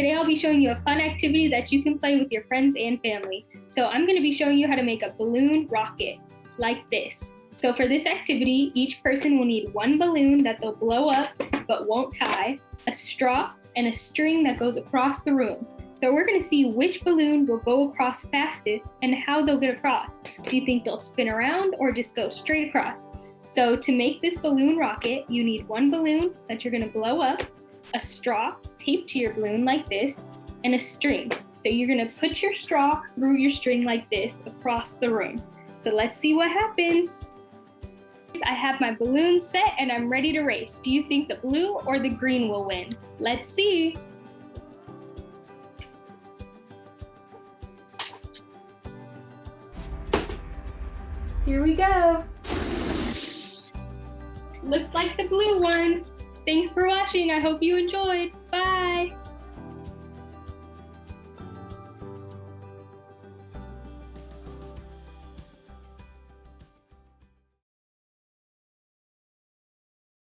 Today I'll be showing you a fun activity that you can play with your friends and family. So I'm going to be showing you how to make a balloon rocket, like this. So for this activity, each person will need one balloon that they'll blow up but won't tie, a straw, and a string that goes across the room. So we're going to see which balloon will go across fastest and how they'll get across. Do you think they'll spin around or just go straight across? So to make this balloon rocket, you need one balloon that you're going to blow up, a straw taped to your balloon like this, and a string. So you're going to put your straw through your string like this across the room. So let's see what happens. I have my balloon set and I'm ready to race. Do you think the blue or the green will win? Let's see. Here we go. Looks like the blue won. Thanks for watching. I hope you enjoyed.